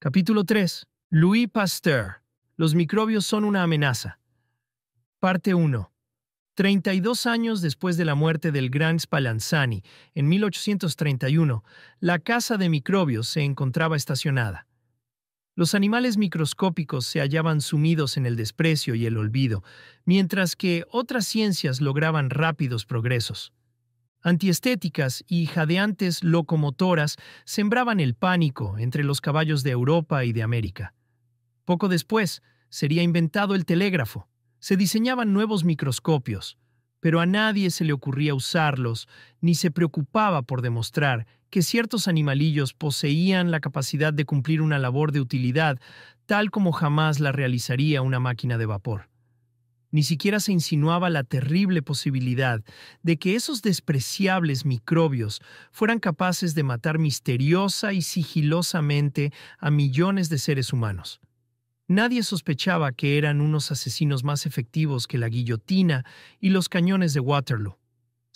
Capítulo 3. Louis Pasteur. Los microbios son una amenaza. Parte 1. 32 años después de la muerte del gran Spallanzani, en 1831, la casa de microbios se encontraba estacionada. Los animales microscópicos se hallaban sumidos en el desprecio y el olvido, mientras que otras ciencias lograban rápidos progresos. Antiestéticas y jadeantes locomotoras sembraban el pánico entre los caballos de Europa y de América. Poco después, sería inventado el telégrafo. Se diseñaban nuevos microscopios, pero a nadie se le ocurría usarlos, ni se preocupaba por demostrar que ciertos animalillos poseían la capacidad de cumplir una labor de utilidad, tal como jamás la realizaría una máquina de vapor. Ni siquiera se insinuaba la terrible posibilidad de que esos despreciables microbios fueran capaces de matar misteriosa y sigilosamente a millones de seres humanos. Nadie sospechaba que eran unos asesinos más efectivos que la guillotina y los cañones de Waterloo.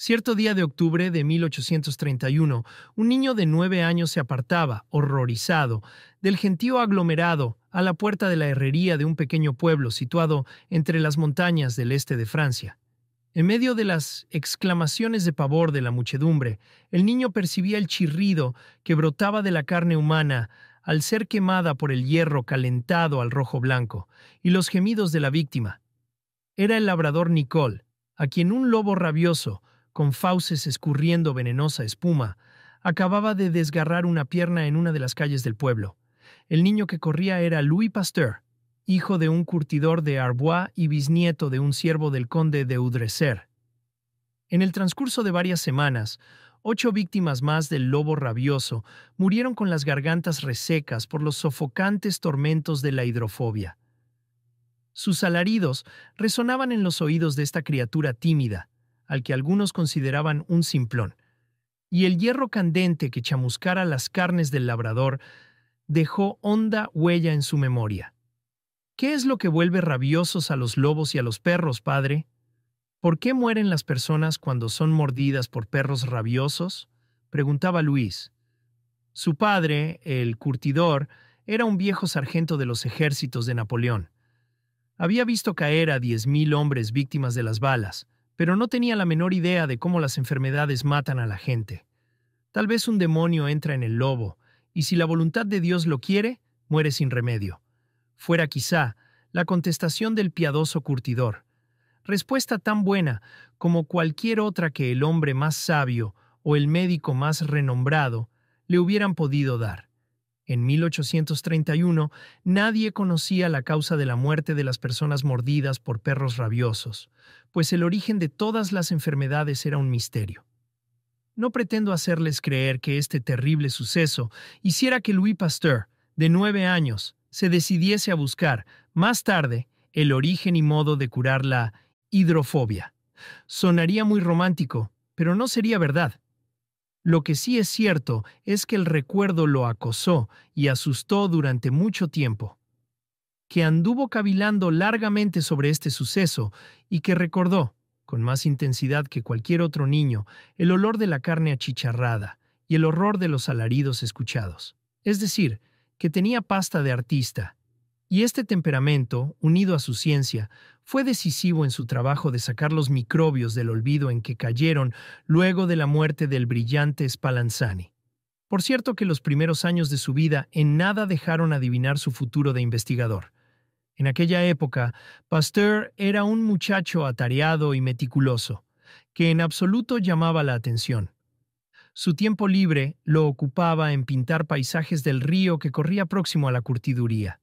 Cierto día de octubre de 1831, un niño de 9 años se apartaba, horrorizado, del gentío aglomerado a la puerta de la herrería de un pequeño pueblo situado entre las montañas del este de Francia. En medio de las exclamaciones de pavor de la muchedumbre, el niño percibía el chirrido que brotaba de la carne humana al ser quemada por el hierro calentado al rojo blanco, y los gemidos de la víctima. Era el labrador Nicole, a quien un lobo rabioso, con fauces escurriendo venenosa espuma, acababa de desgarrar una pierna en una de las calles del pueblo. El niño que corría era Louis Pasteur, hijo de un curtidor de Arbois y bisnieto de un siervo del conde de Udrecer. En el transcurso de varias semanas, 8 víctimas más del lobo rabioso murieron con las gargantas resecas por los sofocantes tormentos de la hidrofobia. Sus alaridos resonaban en los oídos de esta criatura tímida, al que algunos consideraban un simplón, y el hierro candente que chamuscara las carnes del labrador dejó honda huella en su memoria. ¿Qué es lo que vuelve rabiosos a los lobos y a los perros, padre? ¿Por qué mueren las personas cuando son mordidas por perros rabiosos?, preguntaba Luis. Su padre, el curtidor, era un viejo sargento de los ejércitos de Napoleón. Había visto caer a 10.000 hombres víctimas de las balas, pero no tenía la menor idea de cómo las enfermedades matan a la gente. Tal vez un demonio entra en el lobo, y si la voluntad de Dios lo quiere, muere sin remedio. Fuera quizá la contestación del piadoso curtidor. Respuesta tan buena como cualquier otra que el hombre más sabio o el médico más renombrado le hubieran podido dar. En 1831, nadie conocía la causa de la muerte de las personas mordidas por perros rabiosos, pues el origen de todas las enfermedades era un misterio. No pretendo hacerles creer que este terrible suceso hiciera que Louis Pasteur, de 9 años, se decidiese a buscar, más tarde, el origen y modo de curar la hidrofobia. Sonaría muy romántico, pero no sería verdad. Lo que sí es cierto es que el recuerdo lo acosó y asustó durante mucho tiempo, que anduvo cavilando largamente sobre este suceso y que recordó, con más intensidad que cualquier otro niño, el olor de la carne achicharrada y el horror de los alaridos escuchados. Es decir, que tenía pasta de artista, y este temperamento, unido a su ciencia, fue decisivo en su trabajo de sacar los microbios del olvido en que cayeron luego de la muerte del brillante Spallanzani. Por cierto que los primeros años de su vida en nada dejaron adivinar su futuro de investigador. En aquella época, Pasteur era un muchacho atareado y meticuloso, que en absoluto llamaba la atención. Su tiempo libre lo ocupaba en pintar paisajes del río que corría próximo a la curtiduría.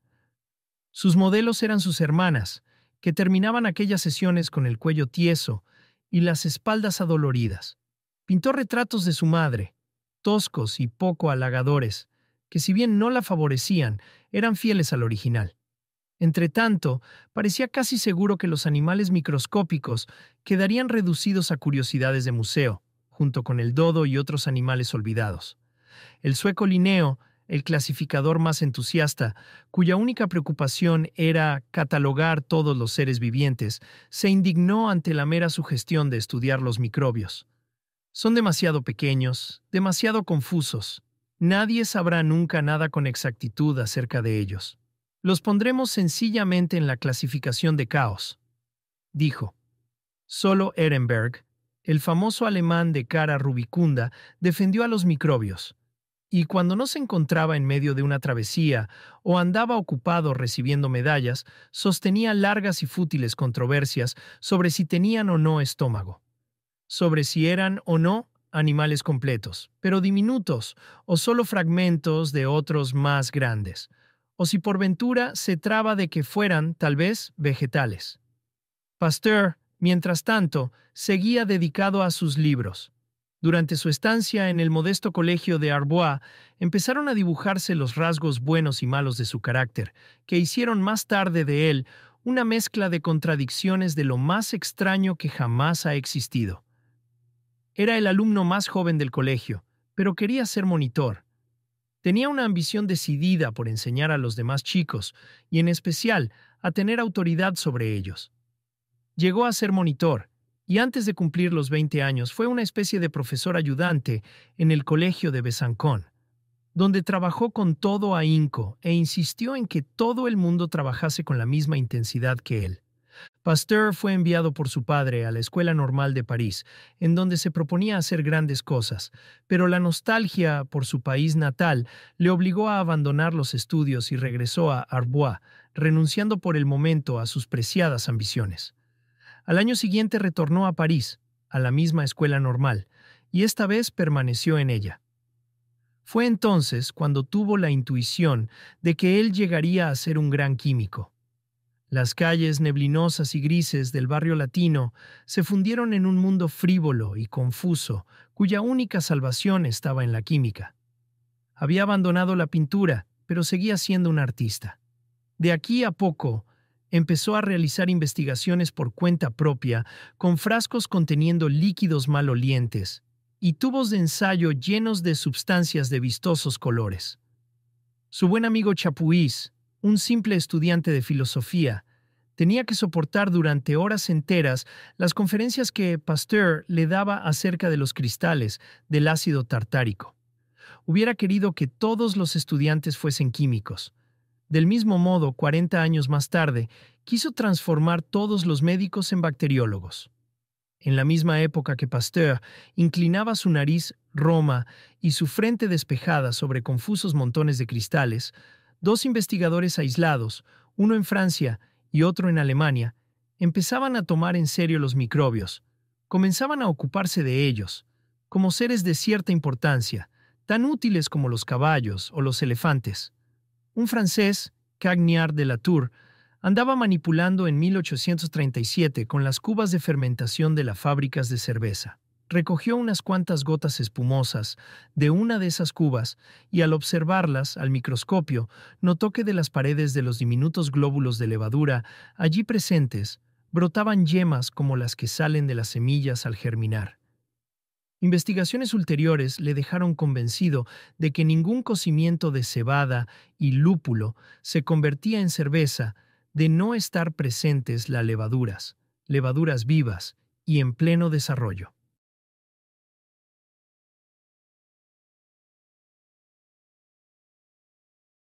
Sus modelos eran sus hermanas, que terminaban aquellas sesiones con el cuello tieso y las espaldas adoloridas. Pintó retratos de su madre, toscos y poco halagadores, que si bien no la favorecían, eran fieles al original. Entretanto, parecía casi seguro que los animales microscópicos quedarían reducidos a curiosidades de museo, junto con el dodo y otros animales olvidados. El sueco Linneo, el clasificador más entusiasta, cuya única preocupación era catalogar todos los seres vivientes, se indignó ante la mera sugestión de estudiar los microbios. Son demasiado pequeños, demasiado confusos, Nadie sabrá nunca nada con exactitud acerca de ellos. Los pondremos sencillamente en la clasificación de caos, dijo. Solo Ehrenberg, el famoso alemán de cara rubicunda, defendió a los microbios. Y cuando no se encontraba en medio de una travesía o andaba ocupado recibiendo medallas, sostenía largas y fútiles controversias sobre si tenían o no estómago, sobre si eran o no animales completos, pero diminutos, o solo fragmentos de otros más grandes, o si por ventura se traba de que fueran, tal vez, vegetales. Pasteur, mientras tanto, seguía dedicado a sus libros. Durante su estancia en el modesto colegio de Arbois, empezaron a dibujarse los rasgos buenos y malos de su carácter, que hicieron más tarde de él una mezcla de contradicciones de lo más extraño que jamás ha existido. Era el alumno más joven del colegio, pero quería ser monitor. Tenía una ambición decidida por enseñar a los demás chicos, y en especial a tener autoridad sobre ellos. Llegó a ser monitor, y antes de cumplir los 20 años fue una especie de profesor ayudante en el colegio de Besançon, donde trabajó con todo ahínco e insistió en que todo el mundo trabajase con la misma intensidad que él. Pasteur fue enviado por su padre a la Escuela Normal de París, en donde se proponía hacer grandes cosas, pero la nostalgia por su país natal le obligó a abandonar los estudios y regresó a Arbois, renunciando por el momento a sus preciadas ambiciones. Al año siguiente retornó a París, a la misma Escuela Normal, y esta vez permaneció en ella. Fue entonces cuando tuvo la intuición de que él llegaría a ser un gran químico. Las calles neblinosas y grises del barrio latino se fundieron en un mundo frívolo y confuso, cuya única salvación estaba en la química. Había abandonado la pintura, pero seguía siendo un artista. De aquí a poco, empezó a realizar investigaciones por cuenta propia, con frascos conteniendo líquidos malolientes y tubos de ensayo llenos de sustancias de vistosos colores. Su buen amigo Chapuis, un simple estudiante de filosofía, tenía que soportar durante horas enteras las conferencias que Pasteur le daba acerca de los cristales del ácido tartárico. Hubiera querido que todos los estudiantes fuesen químicos. Del mismo modo, 40 años más tarde, quiso transformar todos los médicos en bacteriólogos. En la misma época que Pasteur inclinaba su nariz roma y su frente despejada sobre confusos montones de cristales, dos investigadores aislados, uno en Francia y otro en Alemania, empezaban a tomar en serio los microbios, comenzaban a ocuparse de ellos, como seres de cierta importancia, tan útiles como los caballos o los elefantes. Un francés, Cagnard de Latour, andaba manipulando en 1837 con las cubas de fermentación de las fábricas de cerveza. Recogió unas cuantas gotas espumosas de una de esas cubas y al observarlas al microscopio notó que de las paredes de los diminutos glóbulos de levadura allí presentes brotaban yemas como las que salen de las semillas al germinar. Investigaciones ulteriores le dejaron convencido de que ningún cocimiento de cebada y lúpulo se convertía en cerveza de no estar presentes las levaduras vivas y en pleno desarrollo.